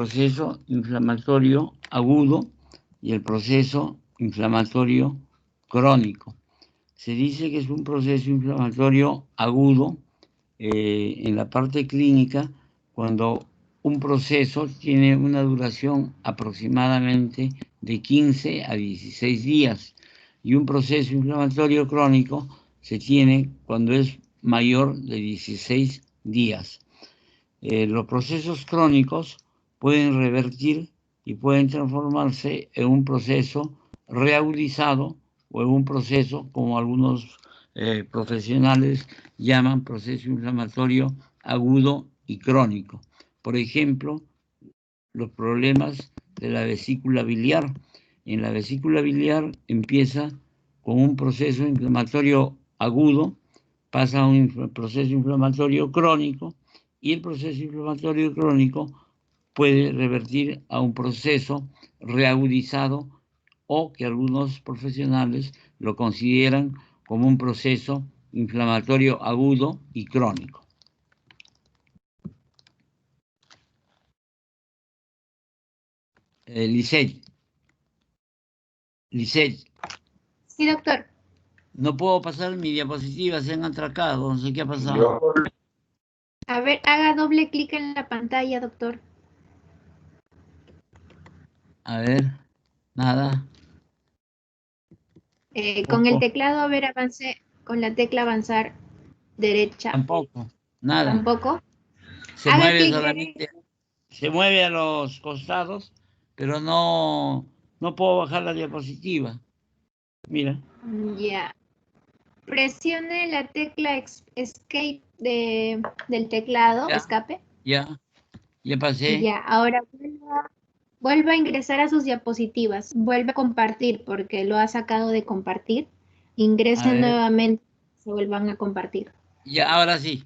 proceso inflamatorio agudo y el proceso inflamatorio crónico. Se dice que es un proceso inflamatorio agudo en la parte clínica cuando un proceso tiene una duración aproximadamente de 15 a 16 días y un proceso inflamatorio crónico se tiene cuando es mayor de 16 días. Los procesos crónicos pueden revertir y pueden transformarse en un proceso reagudizado o en un proceso, como algunos profesionales llaman proceso inflamatorio agudo y crónico. Por ejemplo, los problemas de la vesícula biliar. En la vesícula biliar empieza con un proceso inflamatorio agudo, pasa a un proceso inflamatorio crónico y el proceso inflamatorio crónico puede revertir a un proceso reagudizado o que algunos profesionales lo consideran como un proceso inflamatorio agudo y crónico. Lisette. Sí, doctor. No puedo pasar mi diapositiva, se han atracado, no sé qué ha pasado. A ver, haga doble clic en la pantalla, doctor. A ver, nada. Con el teclado, a ver, avance con la tecla avanzar derecha. Tampoco, nada. Tampoco. Se mueve solamente, se mueve a los costados, pero no puedo bajar la diapositiva. Mira. Ya. Presione la tecla Escape del teclado, Ya, escape. Ya pasé. Ya, ahora vuelva a ingresar a sus diapositivas. Vuelve a compartir porque lo ha sacado de compartir. Ingresen nuevamente, se vuelvan a compartir. Ya, ahora sí,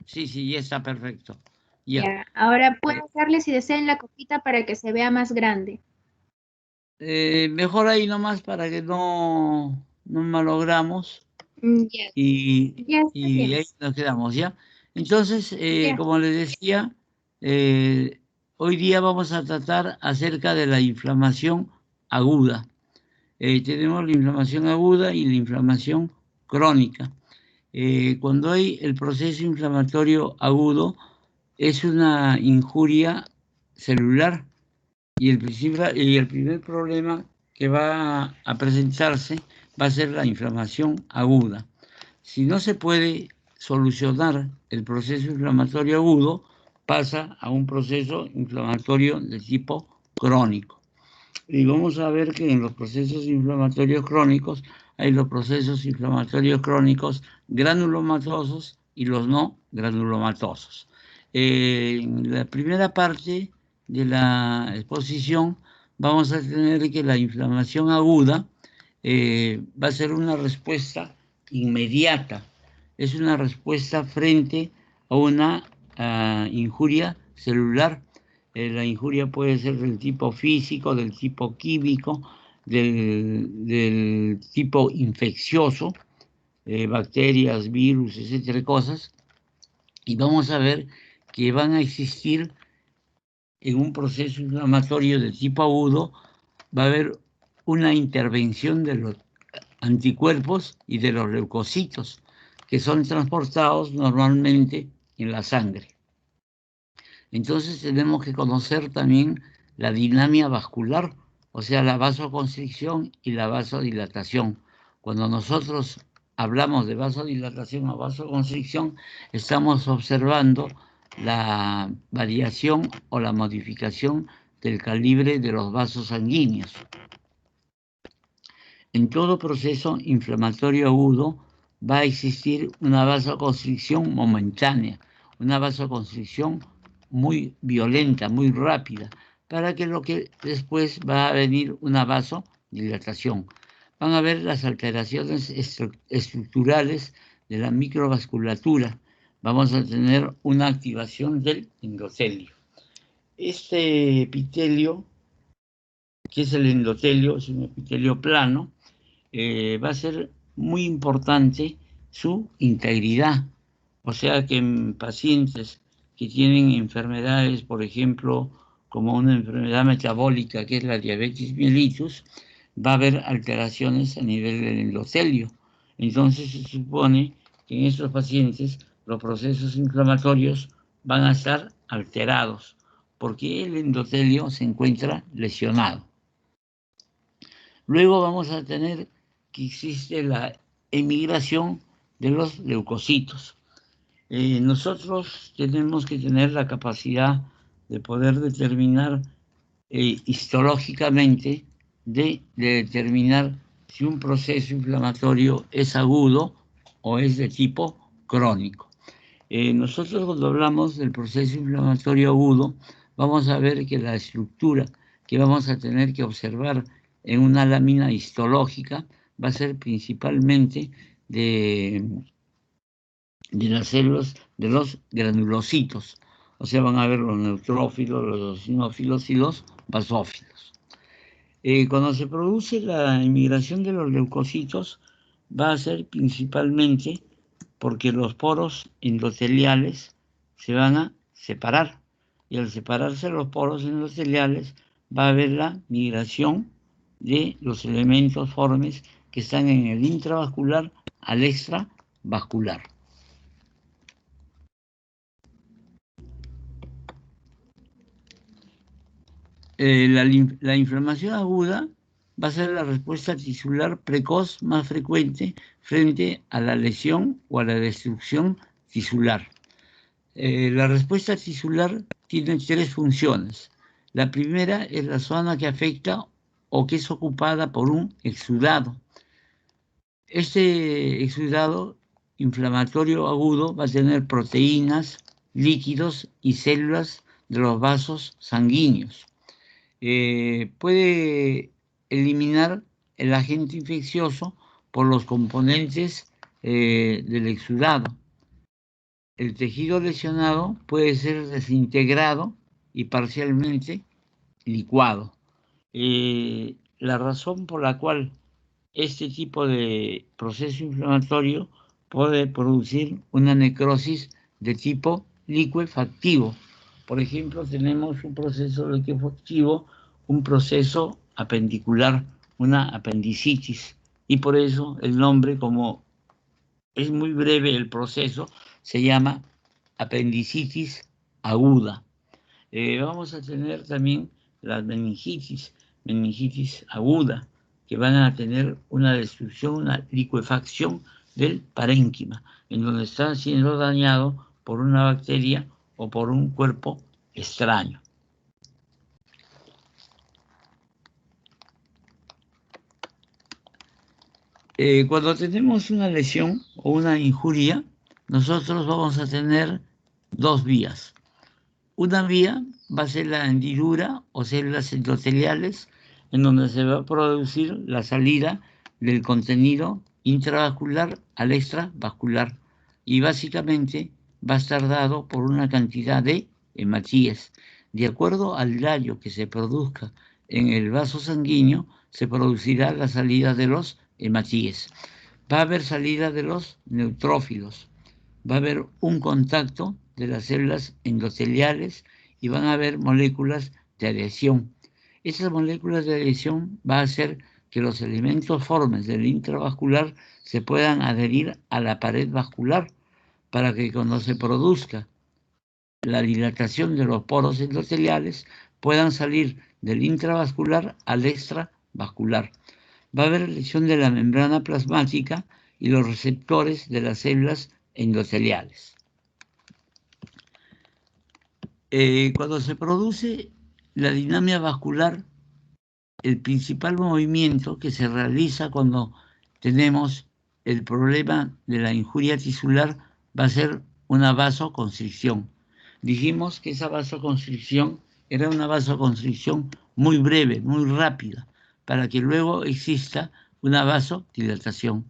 sí, ya está perfecto. Ya, ahora pueden darle si desean la copita para que se vea más grande. Mejor ahí nomás para que no malogramos. Ya. Y bien. ahí nos quedamos, ¿ya? Entonces, Ya. como les decía, hoy día vamos a tratar acerca de la inflamación aguda. Tenemos la inflamación aguda y la inflamación crónica. Cuando hay el proceso inflamatorio agudo, es una injuria celular y el primer problema que va a presentarse va a ser la inflamación aguda. Si no se puede solucionar el proceso inflamatorio agudo, pasa a un proceso inflamatorio de tipo crónico. Y vamos a ver que en los procesos inflamatorios crónicos hay los procesos inflamatorios crónicos granulomatosos y los no granulomatosos. En la primera parte de la exposición vamos a tener que la inflamación aguda va a ser una respuesta inmediata, es una respuesta frente a una injuria celular. La injuria puede ser del tipo físico, del tipo químico, del tipo infeccioso, bacterias, virus, etcétera, cosas. Y vamos a ver que van a existir en un proceso inflamatorio de tipo agudo, va a haber una intervención de los anticuerpos y de los leucocitos, que son transportados normalmente en la sangre. Entonces tenemos que conocer también la dinámica vascular, o sea, la vasoconstricción y la vasodilatación. Cuando nosotros hablamos de vasodilatación o vasoconstricción, estamos observando la variación o la modificación del calibre de los vasos sanguíneos. En todo proceso inflamatorio agudo va a existir una vasoconstricción momentánea, una vasoconstricción muy violenta, muy rápida, para que lo que después va a venir una vasodilatación. Van a ver las alteraciones estructurales de la microvasculatura. Vamos a tener una activación del endotelio. Este epitelio, que es el endotelio, es un epitelio plano, va a ser muy importante su integridad. O sea que en pacientes que tienen enfermedades, por ejemplo, como una enfermedad metabólica que es la diabetes mellitus, va a haber alteraciones a nivel del endotelio. Entonces se supone que en estos pacientes los procesos inflamatorios van a estar alterados porque el endotelio se encuentra lesionado. Luego vamos a tener que existe la emigración de los leucocitos. Nosotros tenemos que tener la capacidad de poder determinar histológicamente, de determinar si un proceso inflamatorio es agudo o es de tipo crónico. Nosotros cuando hablamos del proceso inflamatorio agudo, vamos a ver que la estructura que vamos a tener que observar en una lámina histológica va a ser principalmente de las células de los granulocitos. O sea, van a ver los neutrófilos, los eosinófilos y los basófilos. Cuando se produce la inmigración de los leucocitos, va a ser principalmente porque los poros endoteliales se van a separar. Y al separarse los poros endoteliales, va a haber la migración de los elementos formes que están en el intravascular al extravascular. La inflamación aguda va a ser la respuesta tisular precoz más frecuente frente a la lesión o a la destrucción tisular. La respuesta tisular tiene tres funciones. La primera es la zona que afecta o que es ocupada por un exudado. Este exudado inflamatorio agudo va a tener proteínas, líquidos y células de los vasos sanguíneos. Puede eliminar el agente infeccioso por los componentes del exudado. El tejido lesionado puede ser desintegrado y parcialmente licuado. La razón por la cual este tipo de proceso inflamatorio puede producir una necrosis de tipo licuefactivo. Por ejemplo, tenemos un proceso licuefactivo, un proceso apendicular, una apendicitis, y por eso el nombre, como es muy breve el proceso, se llama apendicitis aguda. Vamos a tener también las meningitis aguda, que van a tener una destrucción, una licuefacción del parénquima, en donde está siendo dañado por una bacteria o por un cuerpo extraño. Cuando tenemos una lesión o una injuria, nosotros vamos a tener dos vías. Una vía va a ser la hendidura o células endoteliales, en donde se va a producir la salida del contenido intravascular al extravascular, y básicamente va a estar dado por una cantidad de hematíes. De acuerdo al daño que se produzca en el vaso sanguíneo, se producirá la salida de los hematíes. Va a haber salida de los neutrófilos. Va a haber un contacto de las células endoteliales y van a haber moléculas de adhesión. Esas moléculas de adhesión van a hacer que los elementos formes del intravascular se puedan adherir a la pared vascular para que cuando se produzca la dilatación de los poros endoteliales puedan salir del intravascular al extravascular. Va a haber lesión de la membrana plasmática y los receptores de las células endoteliales. Cuando se produce la dinamia vascular, el principal movimiento que se realiza cuando tenemos el problema de la injuria tisular va a ser una vasoconstricción. Dijimos que esa vasoconstricción era una vasoconstricción muy breve, muy rápida, para que luego exista una vasodilatación.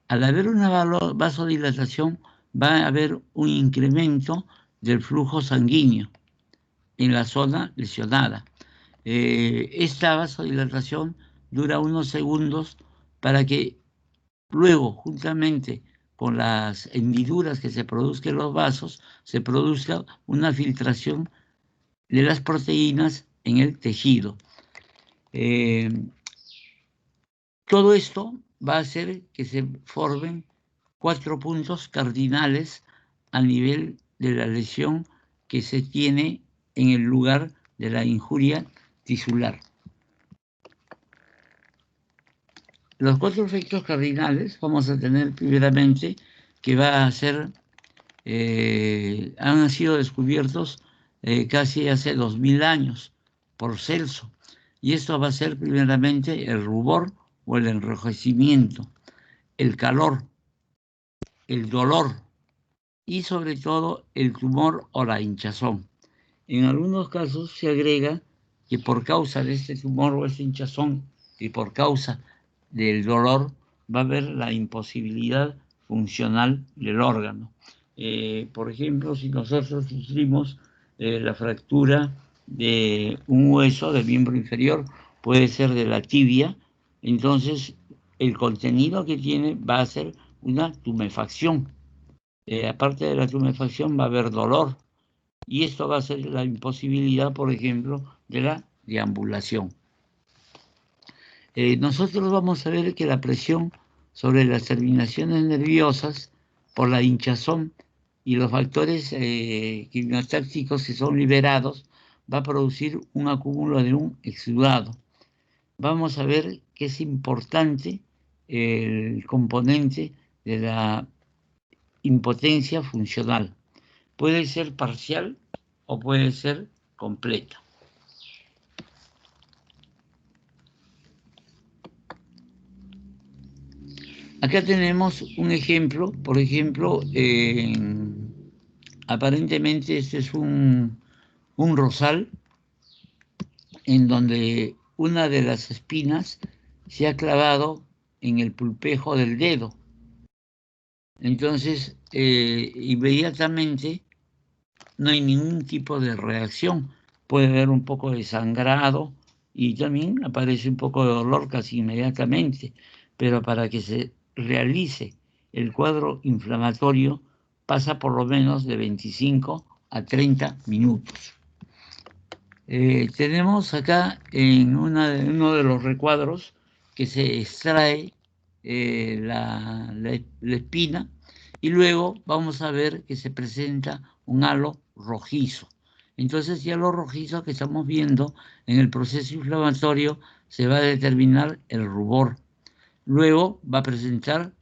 Al haber una vasodilatación, va a haber un incremento del flujo sanguíneo en la zona lesionada. Esta vasodilatación dura unos segundos para que luego, juntamente con las hendiduras que se produzcan en los vasos, se produzca una filtración de las proteínas en el tejido. Todo esto va a hacer que se formen 4 puntos cardinales a nivel de la lesión que se tiene en el lugar de la injuria tisular. Los 4 efectos cardinales vamos a tener primeramente que va a ser, han sido descubiertos casi hace 2000 años por Celso, y esto va a ser primeramente el rubor o el enrojecimiento, el calor, el dolor y sobre todo el tumor o la hinchazón. En algunos casos se agrega que por causa de este tumor o esta hinchazón y por causa del dolor va a haber la imposibilidad funcional del órgano. Por ejemplo, si nosotros sufrimos la fractura de un hueso del miembro inferior, puede ser de la tibia, entonces el contenido que tiene va a ser una tumefacción. Aparte de la tumefacción va a haber dolor, y esto va a ser la imposibilidad, por ejemplo, de la deambulación. Nosotros vamos a ver que la presión sobre las terminaciones nerviosas por la hinchazón y los factores quimiotácticos que son liberados va a producir un acúmulo de un exudado. Vamos a ver que es importante el componente de la impotencia funcional. Puede ser parcial o puede ser completa. Acá tenemos un ejemplo, por ejemplo, aparentemente este es un rosal en donde una de las espinas se ha clavado en el pulpejo del dedo. Entonces, inmediatamente no hay ningún tipo de reacción. Puede haber un poco de sangrado y también aparece un poco de dolor casi inmediatamente, pero para que se realice el cuadro inflamatorio pasa por lo menos de 25 a 30 minutos. Tenemos acá en uno de los recuadros que se extrae la espina, y luego vamos a ver que se presenta un halo rojizo. Entonces, ya lo rojizo que estamos viendo en el proceso inflamatorio se va a determinar el rubor. Luego va a presentar,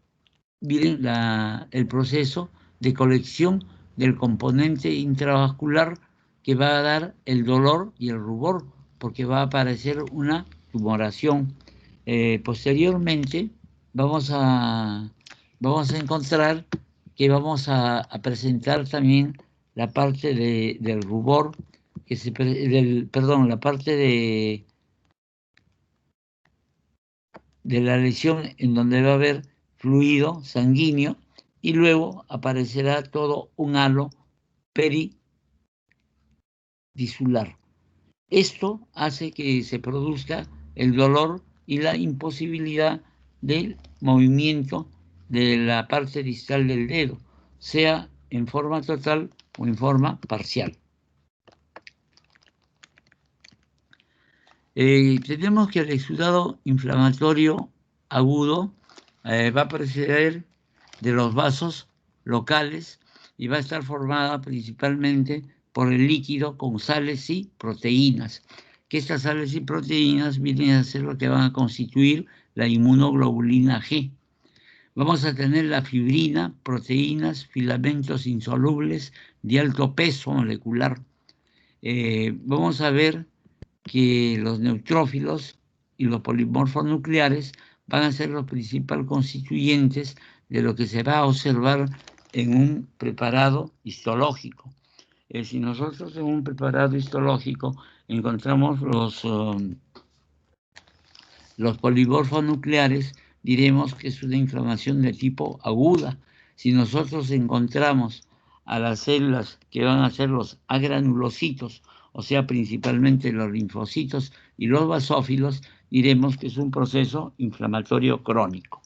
miren, el proceso de colección del componente intravascular que va a dar el dolor y el rubor, porque va a aparecer una tumoración. Posteriormente vamos a encontrar que vamos a presentar también la parte del rubor, la parte de la lesión en donde va a haber fluido sanguíneo, y luego aparecerá todo un halo peritisular. Esto hace que se produzca el dolor y la imposibilidad del movimiento de la parte distal del dedo, sea en forma total o en forma parcial. Tenemos que el exudado inflamatorio agudo va a proceder de los vasos locales y va a estar formada principalmente por el líquido con sales y proteínas, que estas sales y proteínas vienen a ser lo que van a constituir la inmunoglobulina G. Vamos a tener la fibrina, proteínas, filamentos insolubles de alto peso molecular. Vamos a ver que los neutrófilos y los polimorfos nucleares van a ser los principales constituyentes de lo que se va a observar en un preparado histológico. Si nosotros en un preparado histológico encontramos los polimorfos nucleares, diremos que es una inflamación de tipo aguda. Si nosotros encontramos a las células que van a ser los agranulocitos, o sea, principalmente los linfocitos y los basófilos, diremos que es un proceso inflamatorio crónico.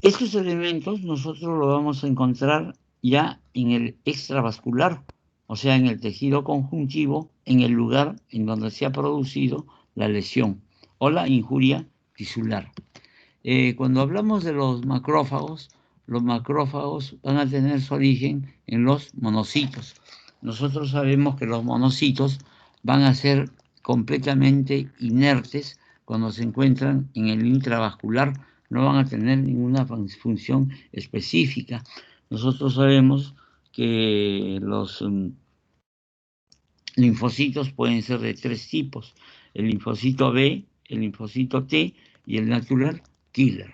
Estos elementos nosotros los vamos a encontrar ya en el extravascular, o sea, en el tejido conjuntivo, en el lugar en donde se ha producido la lesión o la injuria tisular. Cuando hablamos de los macrófagos van a tener su origen en los monocitos. Nosotros sabemos que los monocitos van a ser completamente inertes cuando se encuentran en el intravascular, no van a tener ninguna función específica. Nosotros sabemos que los linfocitos pueden ser de 3 tipos: el linfocito B, el linfocito T y el natural killer.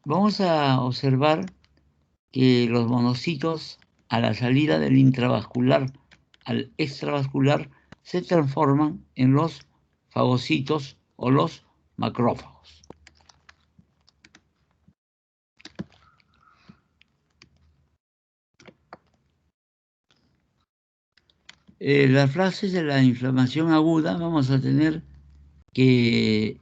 Vamos a observar que los monocitos, a la salida del intravascular al extravascular, se transforman en los fagocitos o los macrófagos. Las fases de la inflamación aguda, vamos a tener que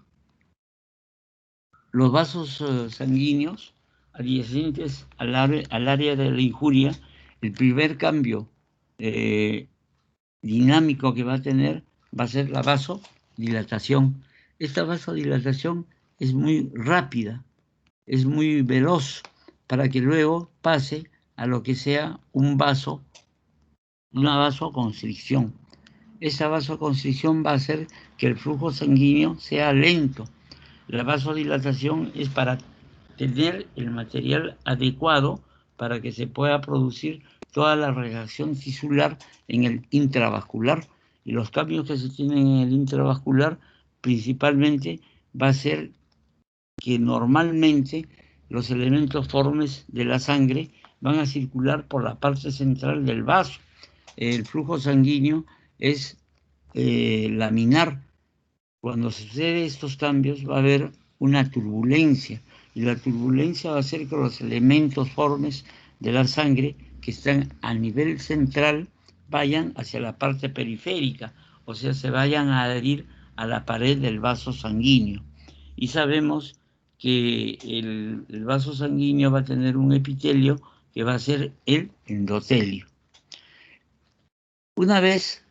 los vasos sanguíneos adyacentes al área de la injuria, el primer cambio dinámico que va a tener va a ser la vasodilatación. Esta vasodilatación es muy rápida, es muy veloz, para que luego pase a lo que sea una vasoconstricción. Esa vasoconstricción va a hacer que el flujo sanguíneo sea lento. La vasodilatación es para tener el material adecuado para que se pueda producir toda la reacción tisular en el intravascular. Y los cambios que se tienen en el intravascular principalmente va a ser que normalmente los elementos formes de la sangre van a circular por la parte central del vaso. El flujo sanguíneo es laminar. Cuando sucede estos cambios va a haber una turbulencia, y la turbulencia va a hacer que los elementos formes de la sangre que están a nivel central vayan hacia la parte periférica, o sea, se vayan a adherir a la pared del vaso sanguíneo. Y sabemos que el vaso sanguíneo va a tener un epitelio que va a ser el endotelio. Una vez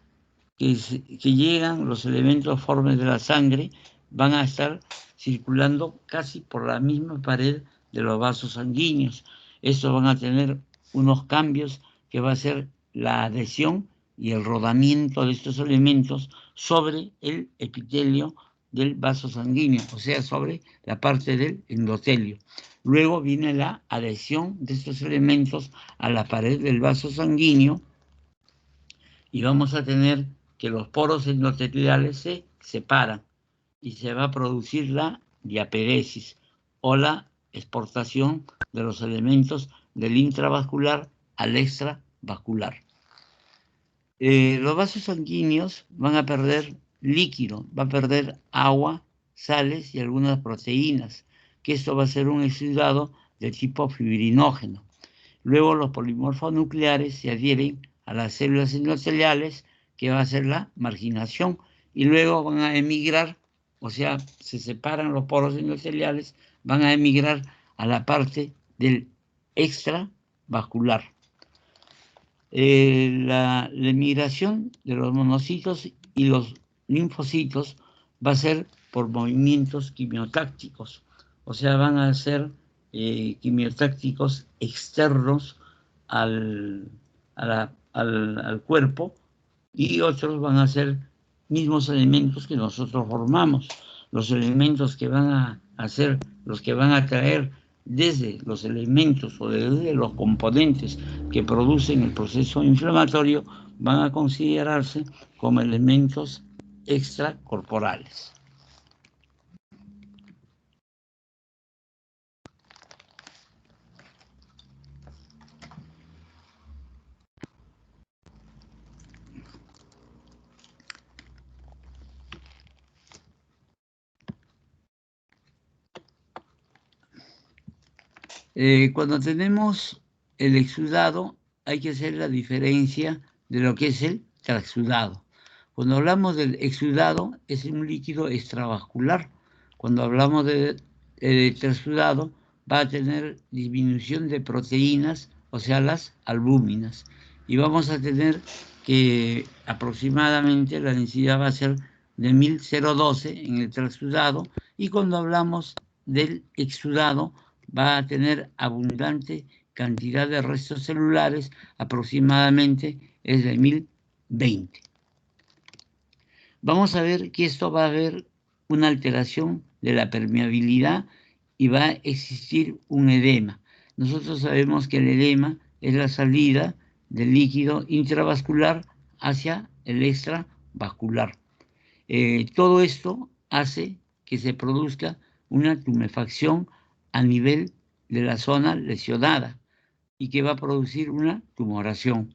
que llegan los elementos formes de la sangre, van a estar circulando casi por la misma pared de los vasos sanguíneos. Estos van a tener unos cambios que va a ser la adhesión y el rodamiento de estos elementos sobre el epitelio del vaso sanguíneo, o sea, sobre la parte del endotelio. Luego viene la adhesión de estos elementos a la pared del vaso sanguíneo, y vamos a tener que los poros endoteliales se separan y se va a producir la diaperesis o la exportación de los elementos del intravascular al extravascular. Los vasos sanguíneos van a perder líquido, va a perder agua, sales y algunas proteínas, que esto va a ser un exudado de tipo fibrinógeno. Luego los polimorfos nucleares se adhieren a las células endoteliales, que va a ser la marginación, y luego van a emigrar, o sea, se separan los poros endoteliales, van a emigrar a la parte del extravascular. La emigración de los monocitos y los linfocitos va a ser por movimientos quimiotácticos, o sea, van a ser quimiotácticos externos al cuerpo, y otros van a ser mismos elementos que nosotros formamos, los elementos que van a ser los que van a traer desde los elementos o desde los componentes que producen el proceso inflamatorio, van a considerarse como elementos extracorporales. Cuando tenemos el exudado, hay que hacer la diferencia de lo que es el transudado. Cuando hablamos del exudado, es un líquido extravascular. Cuando hablamos de transudado, va a tener disminución de proteínas, o sea, las albúminas. y vamos a tener que aproximadamente la densidad va a ser de 1012 en el transudado, y cuando hablamos del exudado va a tener abundante cantidad de restos celulares, aproximadamente es de 1020. Vamos a ver que esto va a haber una alteración de la permeabilidad y va a existir un edema. Nosotros sabemos que el edema es la salida del líquido intravascular hacia el extravascular. Todo esto hace que se produzca una tumefacción a nivel de la zona lesionada y que va a producir una tumoración.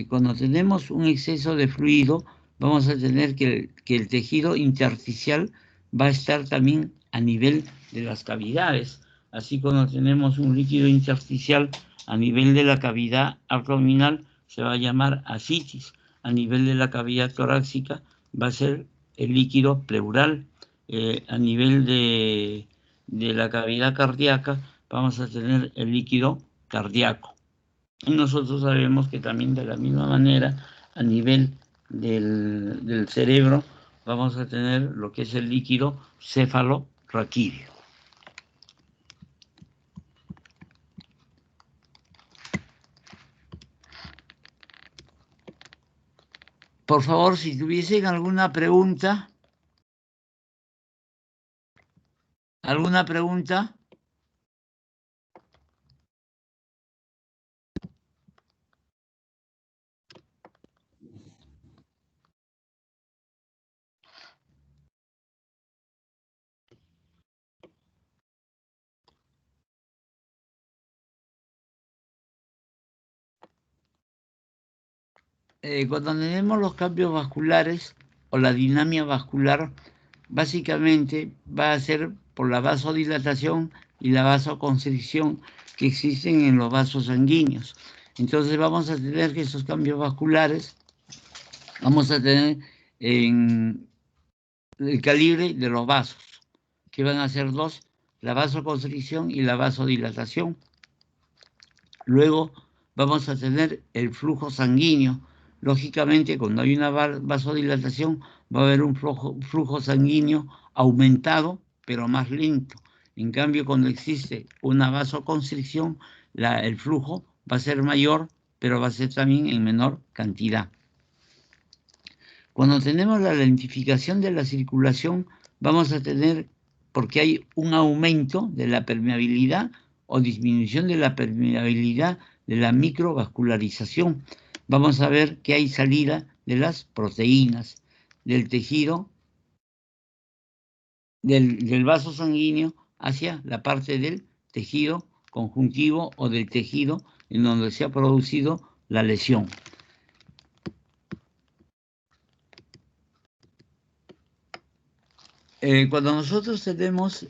Cuando tenemos un exceso de fluido, vamos a tener que el tejido intersticial va a estar también a nivel de las cavidades. Así, cuando tenemos un líquido intersticial a nivel de la cavidad abdominal, se va a llamar ascitis. A nivel de la cavidad torácica va a ser el líquido pleural. A nivel de la cavidad cardíaca vamos a tener el líquido cardíaco. Y nosotros sabemos que también de la misma manera, a nivel del cerebro, vamos a tener lo que es el líquido cefalorraquídeo. Por favor, si tuviesen alguna pregunta. ¿Alguna pregunta? Cuando tenemos los cambios vasculares o la dinamia vascular, básicamente va a ser por la vasodilatación y la vasoconstricción que existen en los vasos sanguíneos. Entonces vamos a tener que esos cambios vasculares, vamos a tener en el calibre de los vasos, que van a ser dos, la vasoconstricción y la vasodilatación. Luego vamos a tener el flujo sanguíneo. Lógicamente, cuando hay una vasodilatación, va a haber un flujo sanguíneo aumentado, pero más lento. En cambio, cuando existe una vasoconstricción, el flujo va a ser mayor, pero va a ser también en menor cantidad. Cuando tenemos la lentificación de la circulación, vamos a tener, porque hay un aumento de la permeabilidad o disminución de la permeabilidad de la microvascularización. Vamos a ver que hay salida de las proteínas del tejido, del vaso sanguíneo hacia la parte del tejido conjuntivo o del tejido en donde se ha producido la lesión. Cuando nosotros tenemos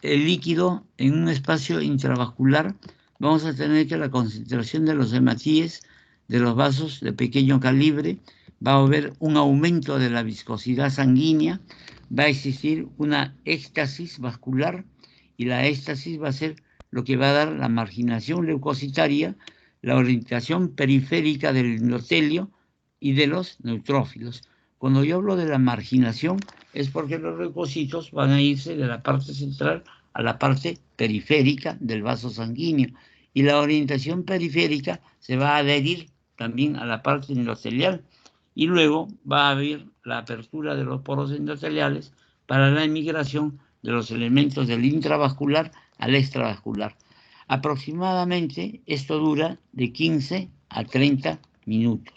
el líquido en un espacio intravascular, vamos a tener que la concentración de los hematíes de los vasos de pequeño calibre, va a haber un aumento de la viscosidad sanguínea, va a existir una éxtasis vascular, y la éxtasis va a ser lo que va a dar la marginación leucocitaria, la orientación periférica del endotelio y de los neutrófilos. Cuando yo hablo de la marginación, es porque los leucocitos van a irse de la parte central a la parte periférica del vaso sanguíneo, y la orientación periférica se va a adherir también a la parte endotelial, y luego va a haber la apertura de los poros endoteliales para la emigración de los elementos del intravascular al extravascular. Aproximadamente esto dura de 15 a 30 minutos.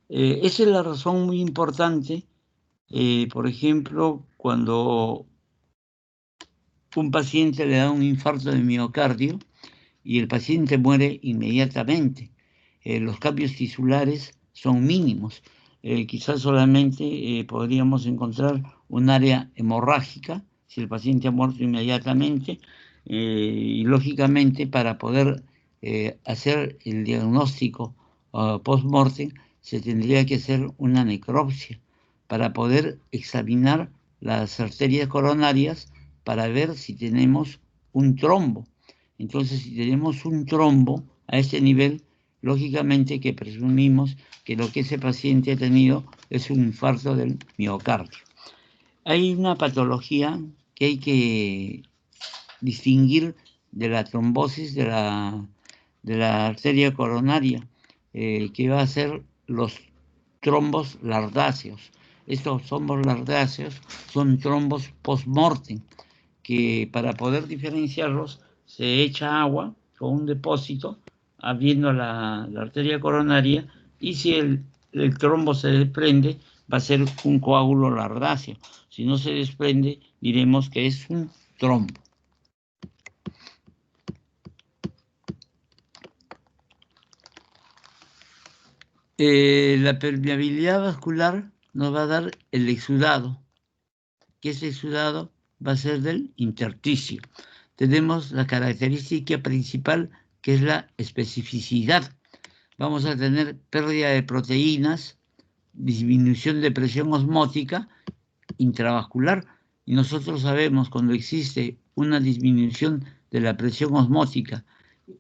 Esa es la razón muy importante, por ejemplo, cuando un paciente le da un infarto de miocardio y el paciente muere inmediatamente. Los cambios tisulares son mínimos. Quizás solamente podríamos encontrar un área hemorrágica si el paciente ha muerto inmediatamente, y lógicamente para poder hacer el diagnóstico post-mortem se tendría que hacer una necropsia para poder examinar las arterias coronarias para ver si tenemos un trombo. Entonces, si tenemos un trombo a este nivel, lógicamente que presumimos que lo que ese paciente ha tenido es un infarto del miocardio. Hay una patología que hay que distinguir de la trombosis de la arteria coronaria, que va a ser los trombos lardáceos. Estos trombos lardáceos son trombos post-mortem, que para poder diferenciarlos se echa agua con un depósito abriendo la arteria coronaria, y si el trombo se desprende va a ser un coágulo lardáceo. Si no se desprende, diremos que es un trombo. La permeabilidad vascular nos va a dar el exudado, que ese exudado va a ser del intersticio. Tenemos la característica principal, que es la especificidad. Vamos a tener pérdida de proteínas, disminución de presión osmótica intravascular, y nosotros sabemos cuando existe una disminución de la presión osmótica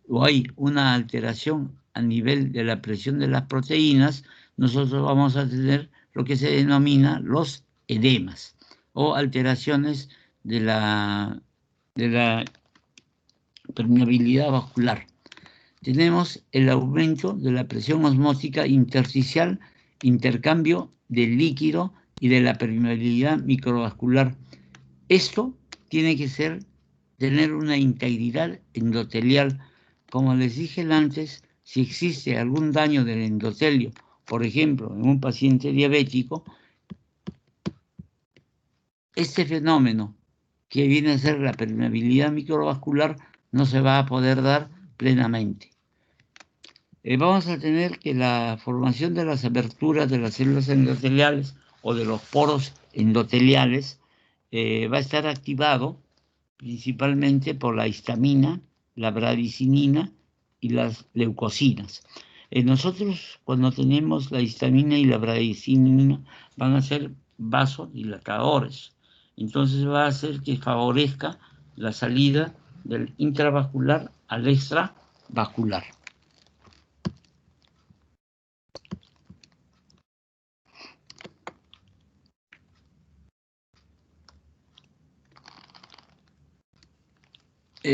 o hay una alteración a nivel de la presión de las proteínas, nosotros vamos a tener lo que se denomina los edemas o alteraciones de la permeabilidad vascular. Tenemos el aumento de la presión osmótica intersticial, intercambio del líquido y de la permeabilidad microvascular. Esto tiene que tener una integridad endotelial. Como les dije antes, si existe algún daño del endotelio, por ejemplo, en un paciente diabético, este fenómeno que viene a ser la permeabilidad microvascular no se va a poder dar plenamente. Vamos a tener que la formación de las aberturas de las células endoteliales o de los poros endoteliales va a estar activado principalmente por la histamina, la bradicinina y las leucocinas. Nosotros, cuando tenemos la histamina y la bradicinina, van a ser vasodilatadores. Entonces va a hacer que favorezca la salida del intravascular al extravascular.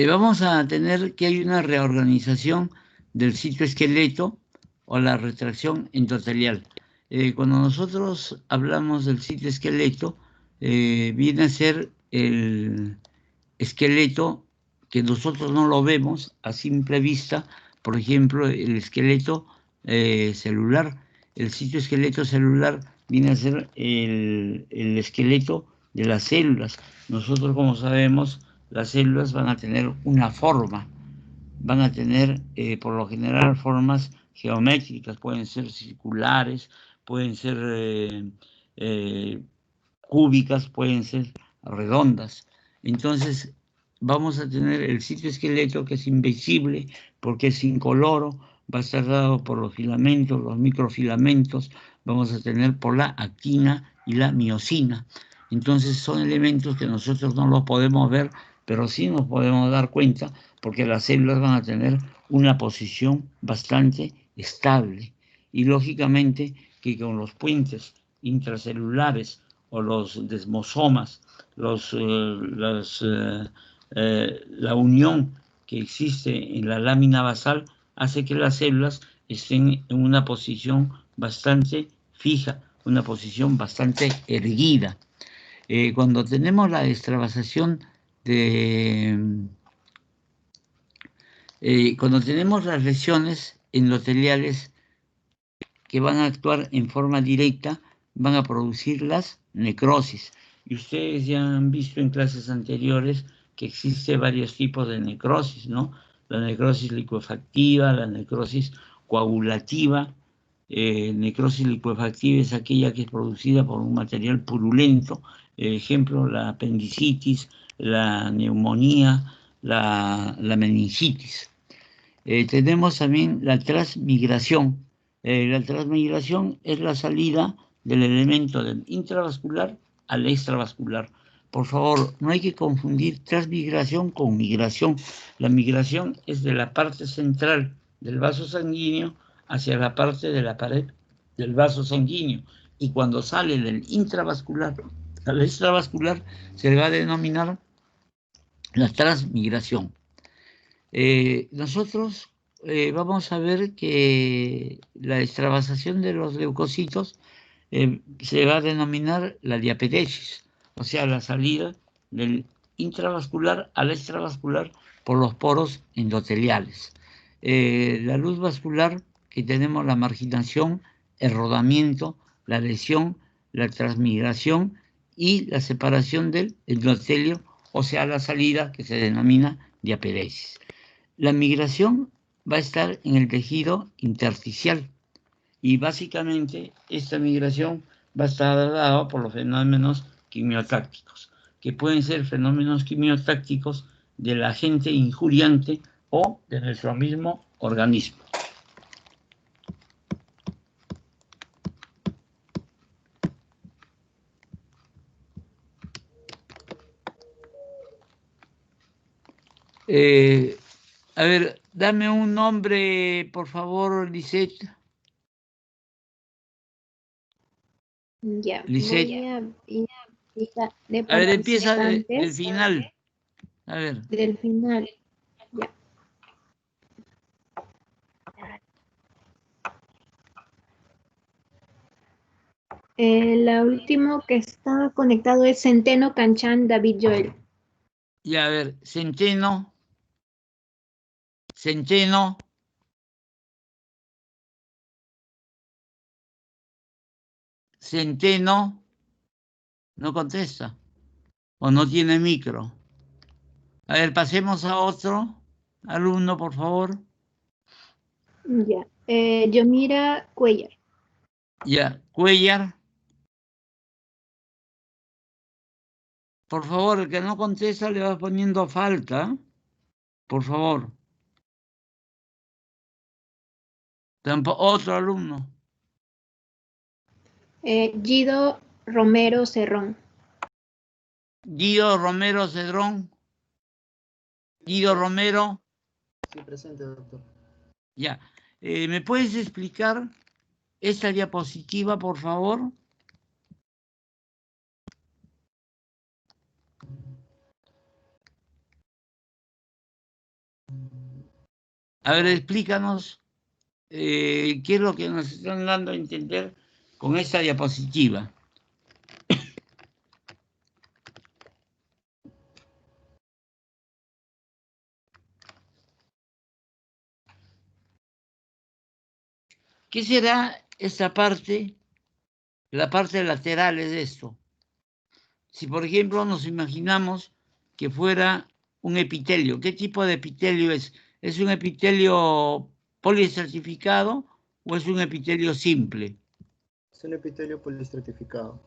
Vamos a tener que hay una reorganización del citoesqueleto o la retracción endotelial. Cuando nosotros hablamos del citoesqueleto, viene a ser el esqueleto que nosotros no lo vemos a simple vista. Por ejemplo, el esqueleto celular. El citoesqueleto celular viene a ser el esqueleto de las células. Nosotros, como sabemos, las células van a tener una forma, van a tener por lo general formas geométricas, pueden ser circulares, pueden ser cúbicas, pueden ser redondas. Entonces vamos a tener el citoesqueleto, que es invisible porque es incoloro, va a estar dado por los filamentos, los microfilamentos, vamos a tener por la actina y la miosina. Entonces son elementos que nosotros no los podemos ver, pero sí nos podemos dar cuenta porque las células van a tener una posición bastante estable. Y lógicamente que con los puentes intracelulares o los desmosomas, la unión que existe en la lámina basal hace que las células estén en una posición bastante fija, una posición bastante erguida. Cuando tenemos la extravasación cuando tenemos las lesiones endoteliales que van a actuar en forma directa, van a producir las necrosis. Y ustedes ya han visto en clases anteriores que existen varios tipos de necrosis, ¿no? La necrosis licuefactiva, la necrosis coagulativa. Necrosis licuefactiva es aquella que es producida por un material purulento, ejemplo, la apendicitis, la neumonía, la meningitis. Tenemos también la transmigración. La transmigración es la salida del elemento del intravascular al extravascular. Por favor, no hay que confundir transmigración con migración. La migración es de la parte central del vaso sanguíneo hacia la parte de la pared del vaso sanguíneo. Y cuando sale del intravascular al extravascular, se le va a denominar la transmigración. Nosotros vamos a ver que la extravasación de los leucocitos se va a denominar la diaperesis, o sea, la salida del intravascular al extravascular por los poros endoteliales. La luz vascular, que tenemos la marginación, el rodamiento, la lesión, la transmigración y la separación del endotelio, o sea, la salida que se denomina diaperesis. La migración va a estar en el tejido intersticial y básicamente esta migración va a estar dada por los fenómenos quimiotácticos, que pueden ser fenómenos quimiotácticos del agente injuriante o de nuestro mismo organismo. A ver, dame un nombre, por favor, Lisette. Ya, Lisette. voy a ir de A ver, empieza del participantes final. A ver. del final. Ya. La último que está conectado es Centeno Canchan David Joel. Y a ver, Centeno. Centeno. Centeno. No contesta. O no tiene micro. A ver, pasemos a otro alumno, por favor. Ya. Yomira Cuellar. Ya, Cuellar. Por favor, el que no contesta le va poniendo falta. Por favor. Otro alumno. Guido Romero Cerrón. Guido Romero Cedrón. Guido Romero. Sí, presente, doctor. Ya. ¿Me puedes explicar esta diapositiva, por favor? A ver, explícanos qué es lo que nos están dando a entender con esta diapositiva. ¿Qué será esta parte, la parte lateral de esto? Si, por ejemplo, nos imaginamos que fuera un epitelio, ¿qué tipo de epitelio es? ¿Es un epitelio poliestratificado o es un epitelio simple? Es un epitelio poliestratificado.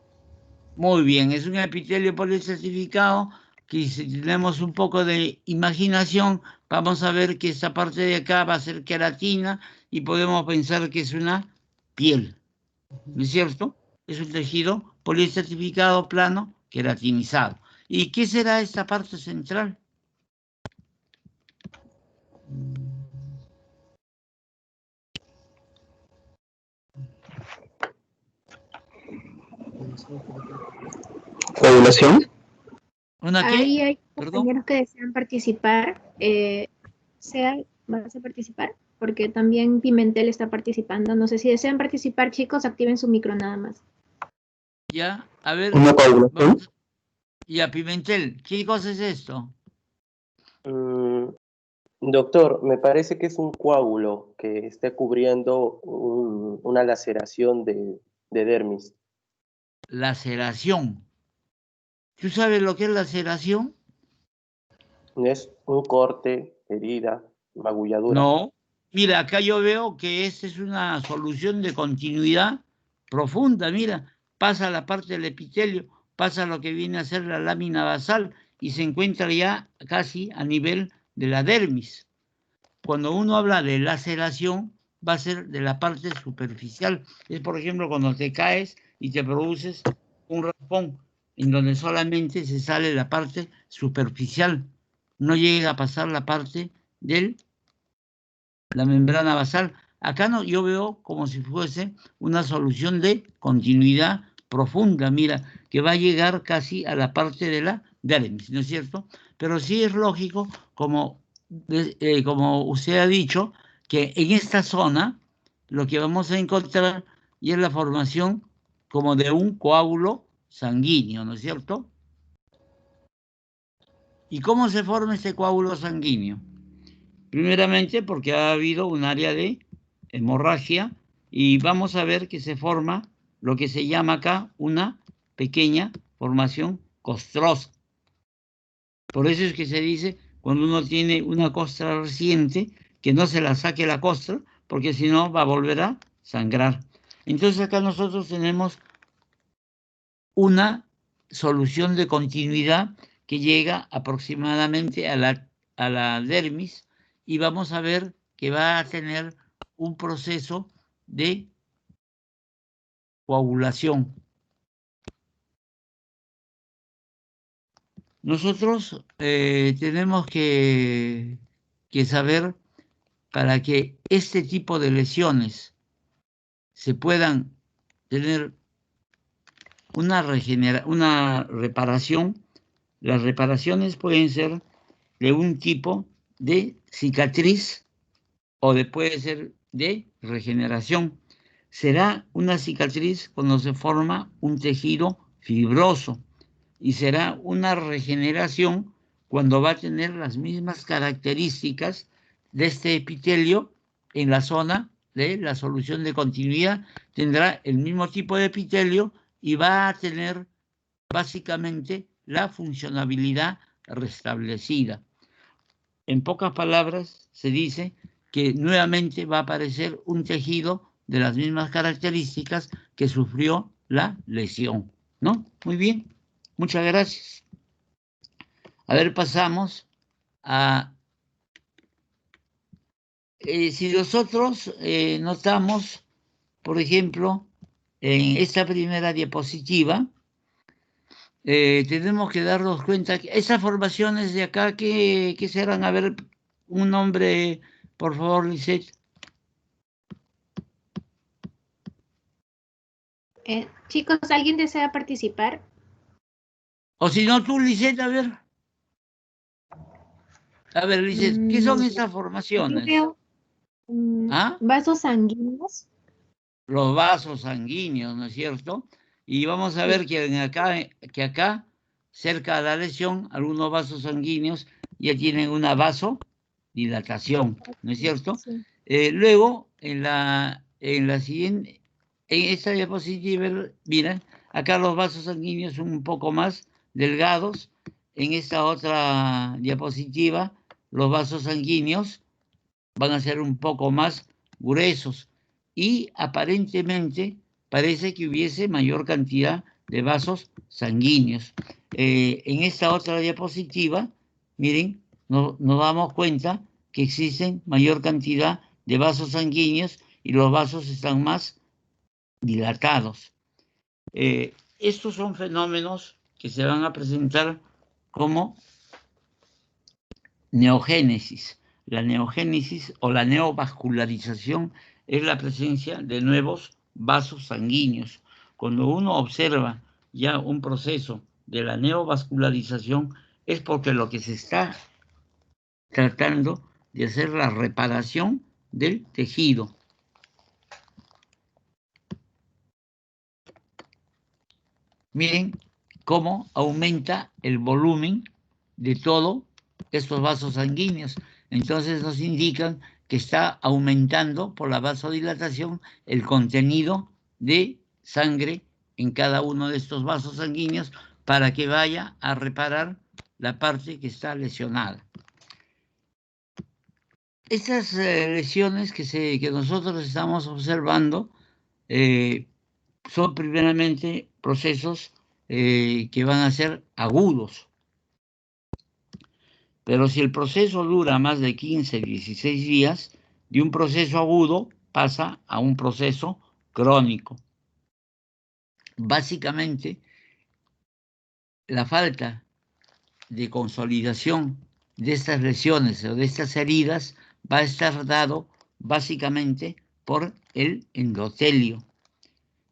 Muy bien, es un epitelio poliestratificado que si tenemos un poco de imaginación, vamos a ver que esta parte de acá va a ser queratina y podemos pensar que es una piel, ¿no es cierto? Es un tejido poliestratificado plano queratinizado. ¿Y qué será esta parte central? ¿Coagulación? ¿Una qué? Ahí hay Perdón. compañeros que desean participar. ¿Vas a participar? Porque también Pimentel está participando. No sé si desean participar, chicos, activen su micro nada más. Ya, a ver. ¿Una coagulación? Ya, Pimentel, ¿qué cosa es esto? Doctor, me parece que es un coágulo que está cubriendo una laceración de dermis. Laceración. ¿Tú sabes lo que es laceración? Es un corte, herida, magulladura. No. Mira, acá yo veo que esta es una solución de continuidad profunda. Mira, pasa la parte del epitelio, pasa lo que viene a ser la lámina basal y se encuentra ya casi a nivel de la dermis. Cuando uno habla de laceración, va a ser de la parte superficial. Es, por ejemplo, cuando te caes y te produces un raspón en donde solamente se sale la parte superficial. No llega a pasar la parte del la membrana basal. Acá no, yo veo como si fuese una solución de continuidad profunda, mira, que va a llegar casi a la parte de la dermis, ¿no es cierto? Pero sí es lógico, como usted ha dicho, que en esta zona lo que vamos a encontrar y es la formación como de un coágulo sanguíneo, ¿no es cierto? ¿Y cómo se forma este coágulo sanguíneo? Primeramente porque ha habido un área de hemorragia y vamos a ver que se forma lo que se llama acá una pequeña formación costrosa. Por eso es que se dice cuando uno tiene una costra reciente que no se la saque la costra porque si no va a volver a sangrar. Entonces acá nosotros tenemos una solución de continuidad que llega aproximadamente a la dermis y vamos a ver que va a tener un proceso de coagulación. Nosotros tenemos que saber para que este tipo de lesiones se puedan tener una reparación. Las reparaciones pueden ser de un tipo de cicatriz o puede ser de regeneración. Será una cicatriz cuando se forma un tejido fibroso y será una regeneración cuando va a tener las mismas características de este epitelio en la zona de la solución de continuidad. Tendrá el mismo tipo de epitelio y va a tener básicamente la funcionabilidad restablecida. En pocas palabras, se dice que nuevamente va a aparecer un tejido de las mismas características que sufrió la lesión, ¿no? Muy bien, muchas gracias. A ver, pasamos a... si nosotros notamos, por ejemplo, en esta primera diapositiva, tenemos que darnos cuenta que esas formaciones de acá, ¿qué serán? A ver, un nombre, por favor, Lisette. Chicos, ¿alguien desea participar? O si no, tú, Lisette, a ver. A ver, Lisette, ¿qué son estas Yo formaciones? veo ¿Ah? vasos sanguíneos. Los vasos sanguíneos, ¿no es cierto? Y vamos a ver que acá, cerca de la lesión, algunos vasos sanguíneos ya tienen una vasodilatación, ¿no es cierto? Sí. Luego, en la siguiente, en esta diapositiva, miren, acá los vasos sanguíneos son un poco más delgados. En esta otra diapositiva, los vasos sanguíneos van a ser un poco más gruesos y aparentemente parece que hubiese mayor cantidad de vasos sanguíneos. En esta otra diapositiva, miren, nos damos cuenta que existen mayor cantidad de vasos sanguíneos y los vasos están más dilatados. Estos son fenómenos que se van a presentar como neogénesis. La neogénesis o la neovascularización es la presencia de nuevos vasos sanguíneos. Cuando uno observa ya un proceso de la neovascularización es porque lo que se está tratando de hacer la reparación del tejido. Miren cómo aumenta el volumen de todos estos vasos sanguíneos. Entonces nos indican que está aumentando por la vasodilatación el contenido de sangre en cada uno de estos vasos sanguíneos para que vaya a reparar la parte que está lesionada. Estas lesiones que nosotros estamos observando son primeramente procesos que van a ser agudos. Pero si el proceso dura más de 15, 16 días, de un proceso agudo pasa a un proceso crónico. Básicamente, la falta de consolidación de estas lesiones o de estas heridas va a estar dado básicamente por el endotelio.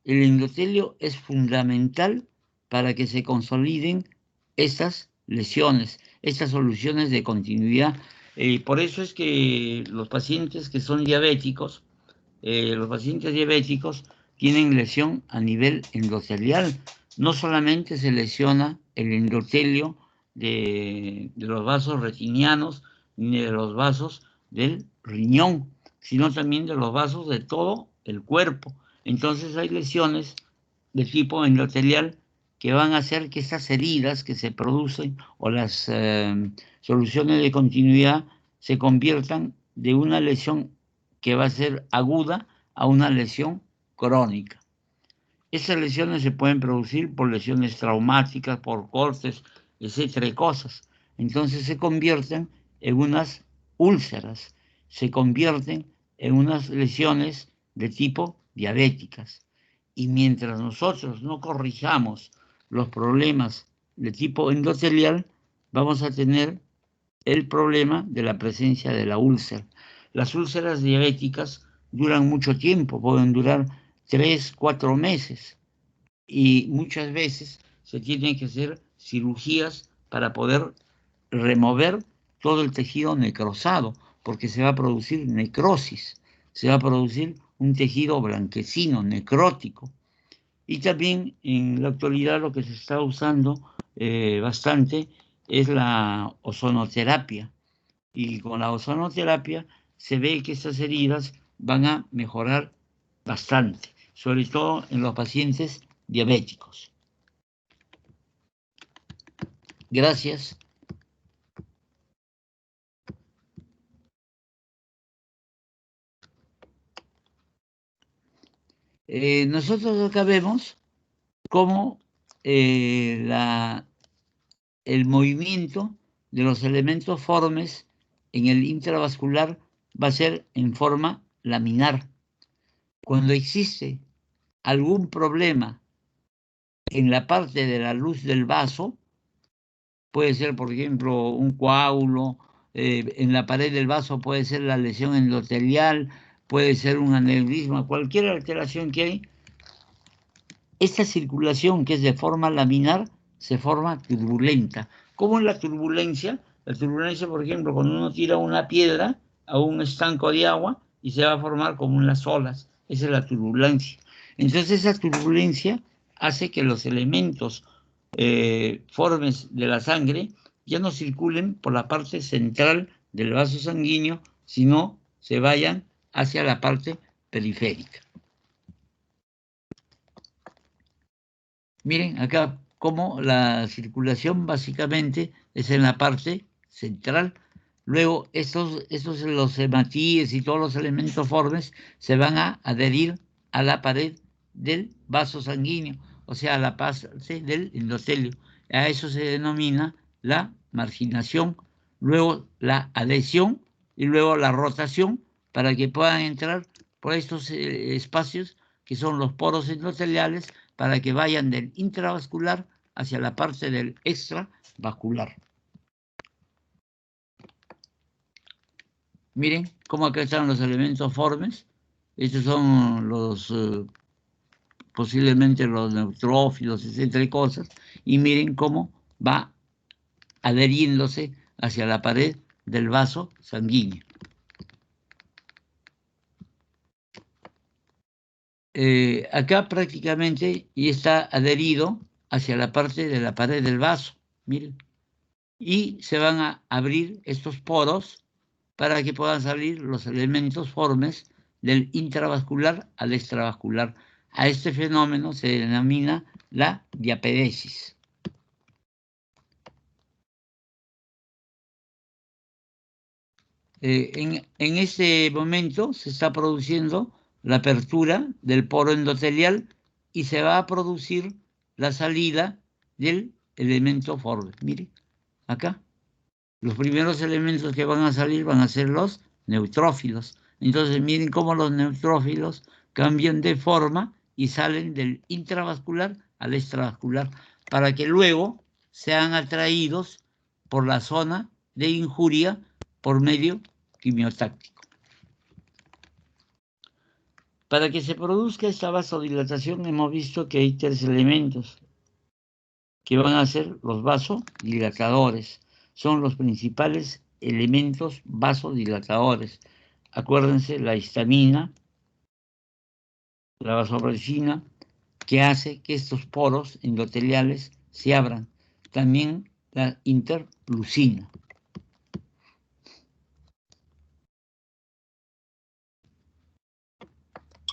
El endotelio es fundamental para que se consoliden estas lesiones, estas soluciones de continuidad. Por eso es que los pacientes que son diabéticos, tienen lesión a nivel endotelial. No solamente se lesiona el endotelio de los vasos retinianos ni de los vasos del riñón, sino también de los vasos de todo el cuerpo. Entonces hay lesiones de tipo endotelial que van a hacer que estas heridas que se producen o las soluciones de continuidad se conviertan de una lesión que va a ser aguda a una lesión crónica. Estas lesiones se pueden producir por lesiones traumáticas, por cortes, etcétera, cosas. Entonces se convierten en unas úlceras, se convierten en unas lesiones de tipo diabéticas. Y mientras nosotros no corrijamos los problemas de tipo endotelial, vamos a tener el problema de la presencia de la úlcera. Las úlceras diabéticas duran mucho tiempo, pueden durar 3, 4 meses y muchas veces se tienen que hacer cirugías para poder remover todo el tejido necrosado, porque se va a producir necrosis, se va a producir un tejido blanquecino, necrótico. Y también en la actualidad lo que se está usando bastante es la ozonoterapia. Y con la ozonoterapia se ve que estas heridas van a mejorar bastante, sobre todo en los pacientes diabéticos. Gracias. Nosotros acá vemos cómo el movimiento de los elementos formes en el intravascular va a ser en forma laminar. Cuando existe algún problema en la parte de la luz del vaso, puede ser, por ejemplo, un coágulo, en la pared del vaso puede ser la lesión endotelial, puede ser un aneurisma, cualquier alteración que hay. Esta circulación que es de forma laminar se forma turbulenta. ¿Cómo es la turbulencia? La turbulencia, por ejemplo, cuando uno tira una piedra a un estanco de agua y se va a formar como unas olas. Esa es la turbulencia. Entonces esa turbulencia hace que los elementos formes de la sangre ya no circulen por la parte central del vaso sanguíneo, sino se vayan hacia la parte periférica. Miren acá cómo la circulación básicamente es en la parte central. Luego los hematíes y todos los elementos formes se van a adherir a la pared del vaso sanguíneo, o sea, a la parte del endotelio. A eso se denomina la marginación, luego la adhesión y luego la rotación para que puedan entrar por estos espacios que son los poros endoteliales, para que vayan del intravascular hacia la parte del extravascular. Miren cómo acá están los elementos formes. Estos son los posiblemente los neutrófilos, etcétera, y cosas. Y miren cómo va adheriéndose hacia la pared del vaso sanguíneo. Acá prácticamente ya está adherido hacia la parte de la pared del vaso, miren, y se van a abrir estos poros para que puedan salir los elementos formes del intravascular al extravascular. A este fenómeno se denomina la diapedesis. En este momento se está produciendo la apertura del poro endotelial y se va a producir la salida del elemento forme. Miren, acá. Los primeros elementos que van a salir van a ser los neutrófilos. Entonces miren cómo los neutrófilos cambian de forma y salen del intravascular al extravascular para que luego sean atraídos por la zona de injuria por medio quimiotáctico. Para que se produzca esta vasodilatación hemos visto que hay 3 elementos que van a ser los vasodilatadores. Son los principales elementos vasodilatadores. Acuérdense, la histamina, la vasopresina, que hace que estos poros endoteliales se abran. También la interleucina.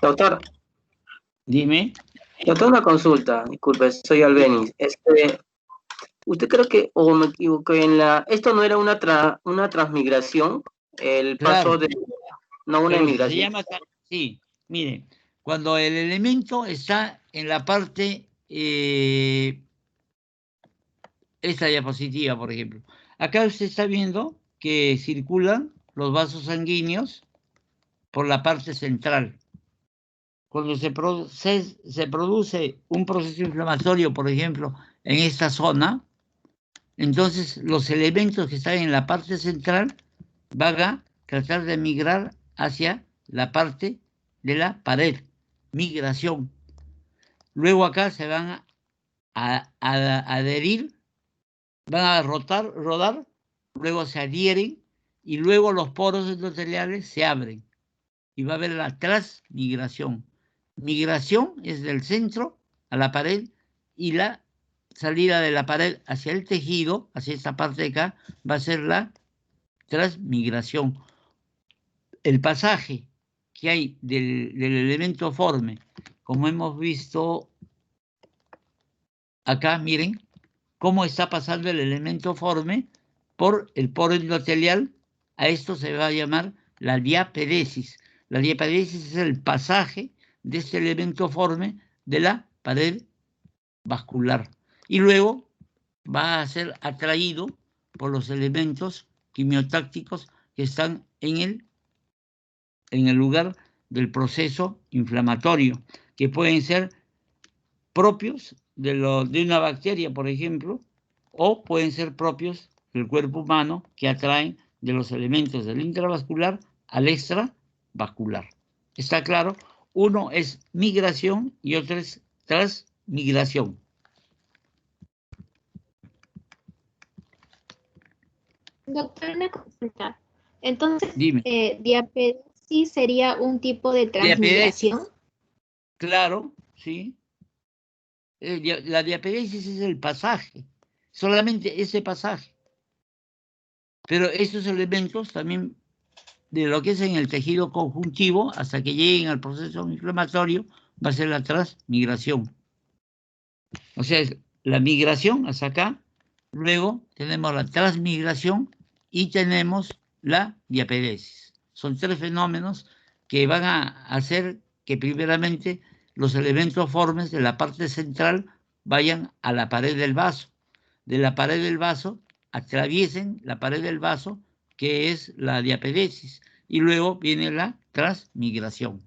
Doctor, Dime. doctor, una consulta, disculpe, soy Albeniz. ¿Usted cree que, o me equivoqué esto no era una transmigración, el paso Claro, de, no una pero se emigración? llama, sí, mire, cuando el elemento está en la parte, esta diapositiva, por ejemplo. Acá usted está viendo que circulan los vasos sanguíneos por la parte central. Cuando se produce un proceso inflamatorio, por ejemplo, en esta zona, entonces los elementos que están en la parte central van a tratar de migrar hacia la parte de la pared, migración. Luego acá se van a adherir, van a rodar, luego se adhieren y luego los poros endoteliales se abren y va a haber la transmigración. Migración es del centro a la pared y la salida de la pared hacia el tejido, hacia esta parte de acá, va a ser la transmigración. El pasaje que hay del elemento forme, como hemos visto acá, miren, cómo está pasando el elemento forme por el poro endotelial, a esto se va a llamar la diapedesis. La diapedesis es el pasaje de este elemento forme de la pared vascular. Y luego va a ser atraído por los elementos quimiotácticos que están en el lugar del proceso inflamatorio, que pueden ser propios de una bacteria, por ejemplo, o pueden ser propios del cuerpo humano que atraen de los elementos del intravascular al extravascular. ¿Está claro? Uno es migración y otro es transmigración. Doctor, una consulta. Entonces, Dime. diapedesis sería un tipo de transmigración. Claro, sí. La diapedesis es el pasaje, solamente ese pasaje. Pero esos elementos también, de lo que es en el tejido conjuntivo, hasta que lleguen al proceso inflamatorio, va a ser la transmigración. O sea, es la migración hasta acá, luego tenemos la transmigración y tenemos la diapedesis. Son 3 fenómenos que van a hacer que primeramente los elementos formes de la parte central vayan a la pared del vaso. De la pared del vaso atraviesen la pared del vaso, que es la diapedesis, y luego viene la transmigración.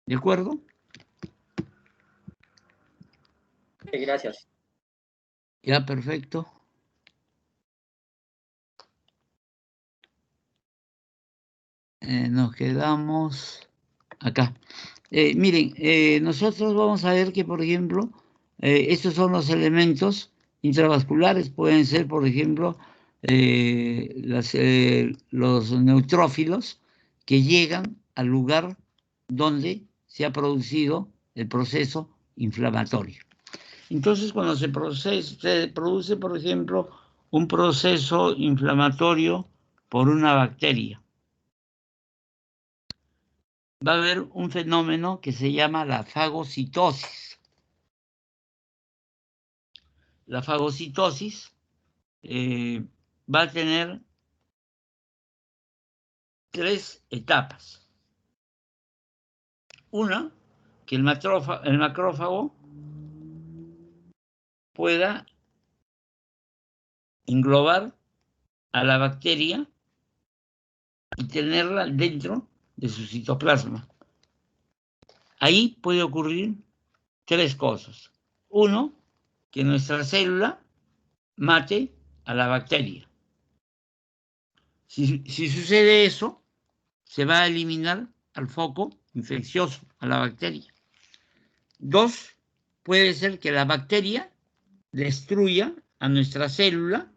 ¿De acuerdo? Gracias. Ya, perfecto. Nos quedamos acá. Miren, nosotros vamos a ver que, por ejemplo, estos son los elementos intravasculares. Pueden ser, por ejemplo, los neutrófilos que llegan al lugar donde se ha producido el proceso inflamatorio. Entonces, cuando se produce, por ejemplo, un proceso inflamatorio por una bacteria, va a haber un fenómeno que se llama la fagocitosis. La fagocitosis va a tener 3 etapas. Una, que el macrófago pueda englobar a la bacteria y tenerla dentro de su citoplasma. Ahí puede ocurrir 3 cosas. Uno, que nuestra célula mate a la bacteria. Si sucede eso, se va a eliminar al foco infeccioso a la bacteria. 2, puede ser que la bacteria destruya a nuestra célula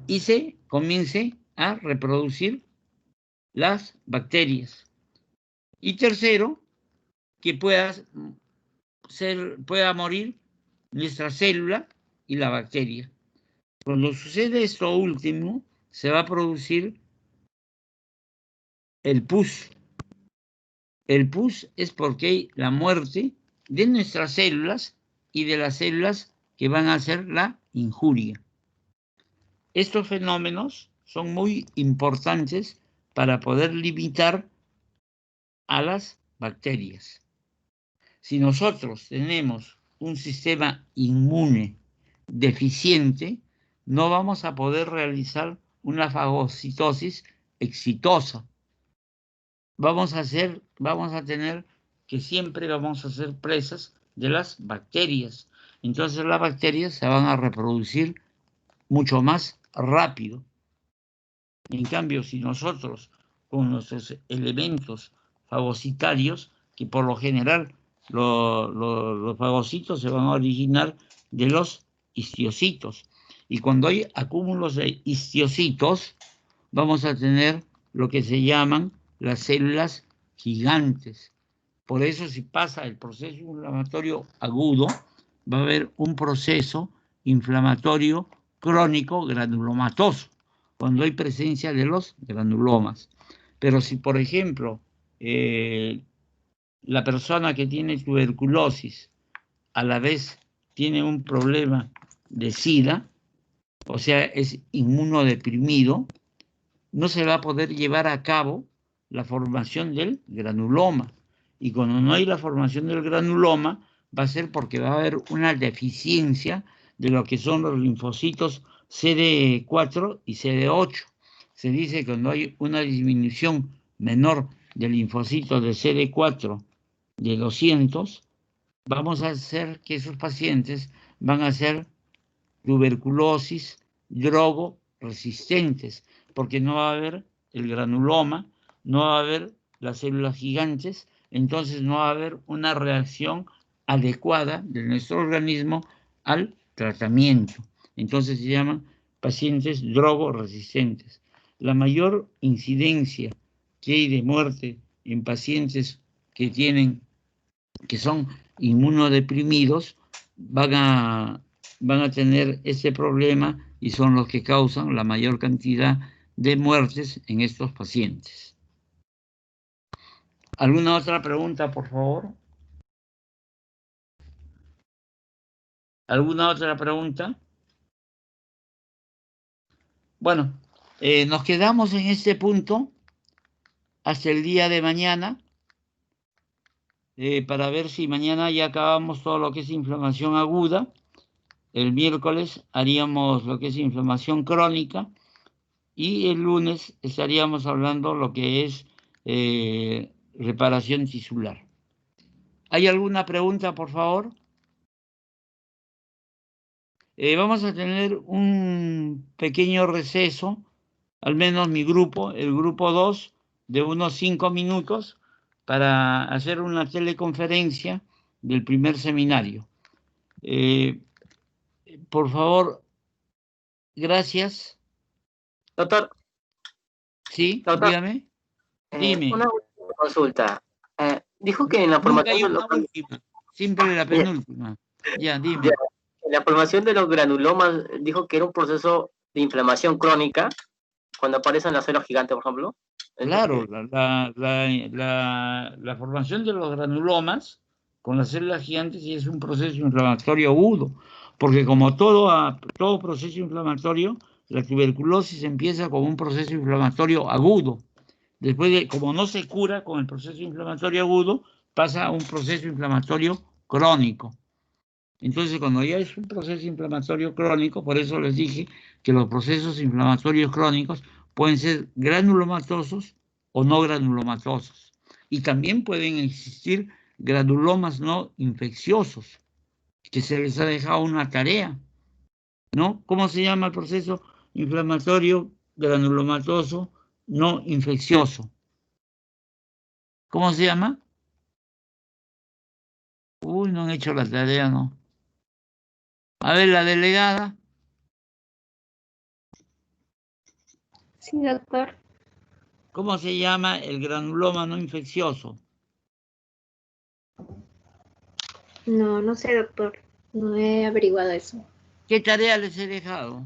y se comience a reproducir las bacterias. Y tercero, que pueda morir nuestra célula y la bacteria. Cuando sucede esto último, se va a producir el pus. El pus es porque hay la muerte de nuestras células y de las células que van a hacer la injuria. Estos fenómenos son muy importantes para poder limitar a las bacterias. Si nosotros tenemos un sistema inmune deficiente, no vamos a poder realizar una fagocitosis exitosa. Vamos a tener que siempre vamos a ser presas de las bacterias. Entonces las bacterias se van a reproducir mucho más rápido. En cambio, si nosotros con nuestros elementos fagocitarios, que por lo general los fagocitos se van a originar de los histiocytos, y cuando hay acúmulos de histiocytos, vamos a tener lo que se llaman las células gigantes. Por eso, si pasa el proceso inflamatorio agudo, va a haber un proceso inflamatorio crónico granulomatoso, cuando hay presencia de los granulomas. Pero si, por ejemplo, la persona que tiene tuberculosis a la vez tiene un problema de SIDA, o sea, es inmunodeprimido, no se va a poder llevar a cabo la formación del granuloma. Y cuando no hay la formación del granuloma, va a ser porque va a haber una deficiencia de lo que son los linfocitos CD4 y CD8. Se dice que cuando hay una disminución menor del linfocito de CD4 de 200, vamos a hacer que esos pacientes van a ser tuberculosis drogo-resistentes, porque no va a haber el granuloma, no va a haber las células gigantes, entonces no va a haber una reacción adecuada de nuestro organismo al tratamiento. Entonces se llaman pacientes drogo-resistentes. La mayor incidencia que hay de muerte en pacientes que son inmunodeprimidos van a tener ese problema y son los que causan la mayor cantidad de muertes en estos pacientes. ¿Alguna otra pregunta, por favor? ¿Alguna otra pregunta? Bueno, nos quedamos en este punto hasta el día de mañana para ver si mañana ya acabamos todo lo que es inflamación aguda. El miércoles haríamos lo que es inflamación crónica y el lunes estaríamos hablando lo que es reparación tisular. ¿Hay alguna pregunta, por favor? Vamos a tener un pequeño receso, al menos mi grupo, el grupo 2, de unos 5 minutos para hacer una teleconferencia del primer seminario. Por favor, gracias. Doctor. Sí, Doctor, dígame. Dime. Una consulta. Dijo que en la formación... Siempre la penúltima. Ya, dime. Ya. En la formación de los granulomas dijo que era un proceso de inflamación crónica cuando aparecen las células gigantes, por ejemplo. Claro, la formación de los granulomas con las células gigantes es un proceso inflamatorio agudo, porque como todo proceso inflamatorio, la tuberculosis empieza como un proceso inflamatorio agudo. Después, como no se cura con el proceso inflamatorio agudo, pasa a un proceso inflamatorio crónico. Entonces, cuando ya es un proceso inflamatorio crónico, por eso les dije que los procesos inflamatorios crónicos pueden ser granulomatosos o no granulomatosos. Y también pueden existir granulomas no infecciosos, que se les ha dejado una tarea, ¿no? ¿Cómo se llama el proceso inflamatorio granulomatoso no infeccioso? ¿Cómo se llama? Uy, no han hecho la tarea, ¿no? A ver, la delegada. Sí, doctor. ¿Cómo se llama el granuloma no infeccioso? No, no sé, doctor. No he averiguado eso. ¿Qué tarea les he dejado?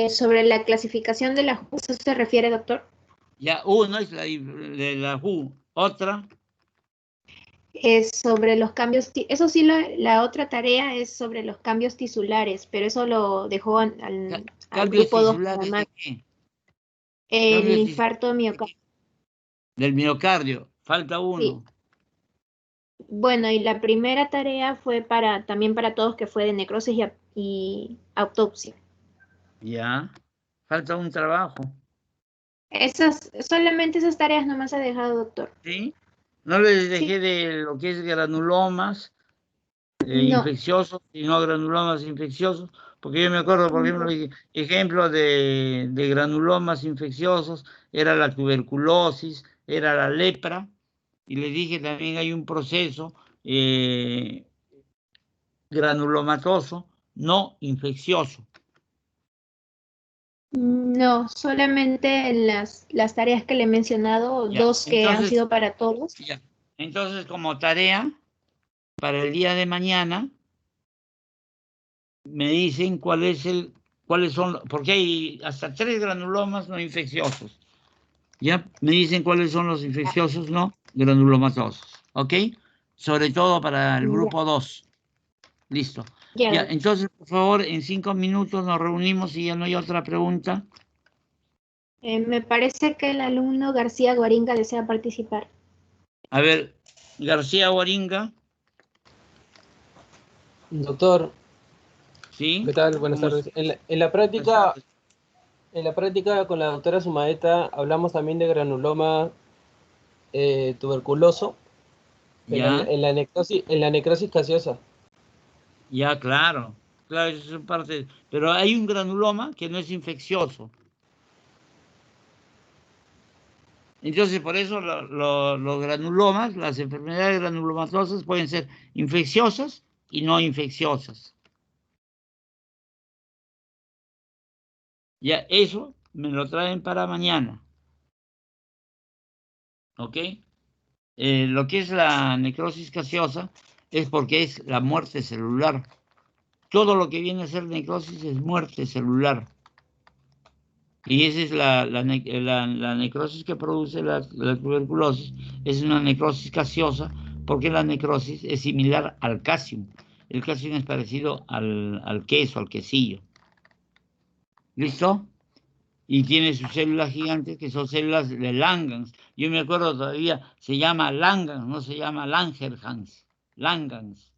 Sobre la clasificación de la JUS, ¿eso se refiere, doctor? Ya, uno es de la WHO. Otra, Es sobre los cambios, eso sí, la otra tarea es sobre los cambios tisulares, pero eso lo dejó al cambios grupo 2 nada tisulares más. de qué? El Cambios infarto tisulares miocardio. del miocardio. Falta Sí. uno. Bueno, y la primera tarea fue también para todos, que fue de necrosis y autopsia. Ya. Falta un trabajo. Solamente esas tareas nomás ha dejado, doctor. ¿Sí? No les Sí. dejé de lo que es granulomas No. infecciosos y no granulomas infecciosos, porque yo me acuerdo, por ejemplo, ejemplo de granulomas infecciosos era la tuberculosis, era la lepra, y les dije también hay un proceso granulomatoso no infeccioso. No, solamente en las tareas que le he mencionado, Ya, dos que han sido para todos. ya. Entonces, como tarea para el día de mañana, me dicen cuáles son, porque hay hasta 3 granulomas no infecciosos. Ya me dicen cuáles son los infecciosos no granulomatosos. ¿Ok? Sobre todo para el grupo 2. Listo. Ya, entonces, por favor, en 5 minutos nos reunimos y ya no hay otra pregunta. Me parece que el alumno García Guaringa desea participar. A ver, García Guaringa. Doctor, ¿Sí? ¿qué tal? Buenas tardes. En la práctica con la doctora Sumaeta hablamos también de granuloma tuberculoso Ya. en la necrosis gaseosa. Ya, claro. Claro, eso es parte. Pero hay un granuloma que no es infeccioso. Entonces, por eso los granulomas, las enfermedades granulomatosas pueden ser infecciosas y no infecciosas. Ya, eso me lo traen para mañana. ¿Ok? Lo que es la necrosis gaseosa es porque es la muerte celular. Todo lo que viene a ser necrosis es muerte celular. Y esa es la necrosis que produce la tuberculosis, es una necrosis gaseosa, porque la necrosis es similar al calcio. El calcio es parecido al queso, al quesillo. ¿Listo? Y tiene sus células gigantes, que son células de Langerhans. Yo me acuerdo todavía, se llama Langerhans, no se llama Langerhans. Langerhans.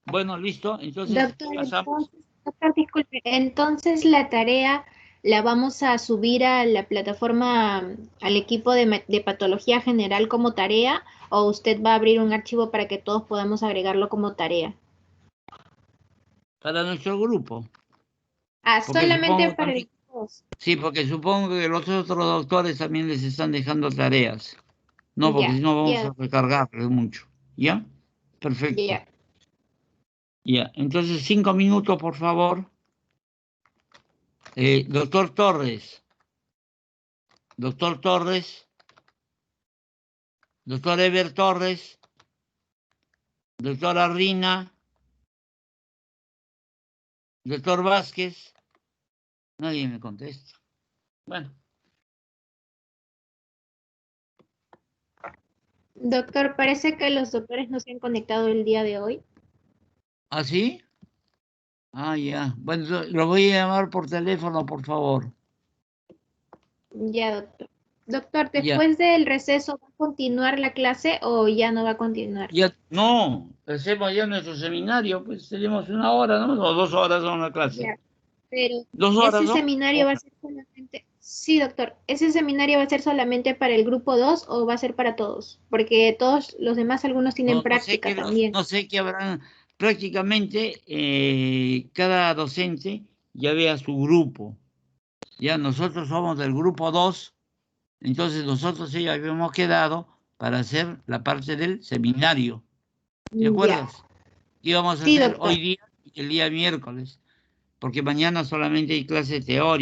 Bueno, listo. Entonces, pasamos. Doctor, disculpe, entonces la tarea la vamos a subir a la plataforma, al equipo de patología general como tarea, o usted va a abrir un archivo para que todos podamos agregarlo como tarea. Para nuestro grupo. Ah, Porque solamente supongo para el también, grupo. sí, porque supongo que los otros doctores también les están dejando tareas. No, porque si no vamos a recargarles mucho. ¿Ya? Perfecto. Ya. Entonces, 5 minutos, por favor. Doctor Torres. Doctor Torres. Doctor Ever Torres. Doctora Rina. Doctor Vázquez. Nadie me contesta. Bueno. Doctor, parece que los doctores no se han conectado el día de hoy. ¿Ah, sí? Ah, ya. Bueno, lo voy a llamar por teléfono, por favor. Ya, doctor. Doctor, Ya. después del receso, ¿va a continuar la clase o ya no va a continuar? Ya, no, hacemos ya nuestro seminario, pues tenemos 1 hora, ¿no? O 2 horas son la clase. Ya, pero 2 horas, ese ¿no? seminario va a ser solamente... Sí, doctor. ¿Ese seminario va a ser solamente para el grupo 2 o va a ser para todos? Porque todos los demás, algunos tienen práctica también. No sé qué habrán, prácticamente cada docente ya ve a su grupo. Ya nosotros somos del grupo 2, entonces nosotros ya habíamos quedado para hacer la parte del seminario. ¿Te Ya. acuerdas? ¿Qué íbamos a Sí, hacer doctor. hoy día y el día miércoles? Porque mañana solamente hay clase teórica.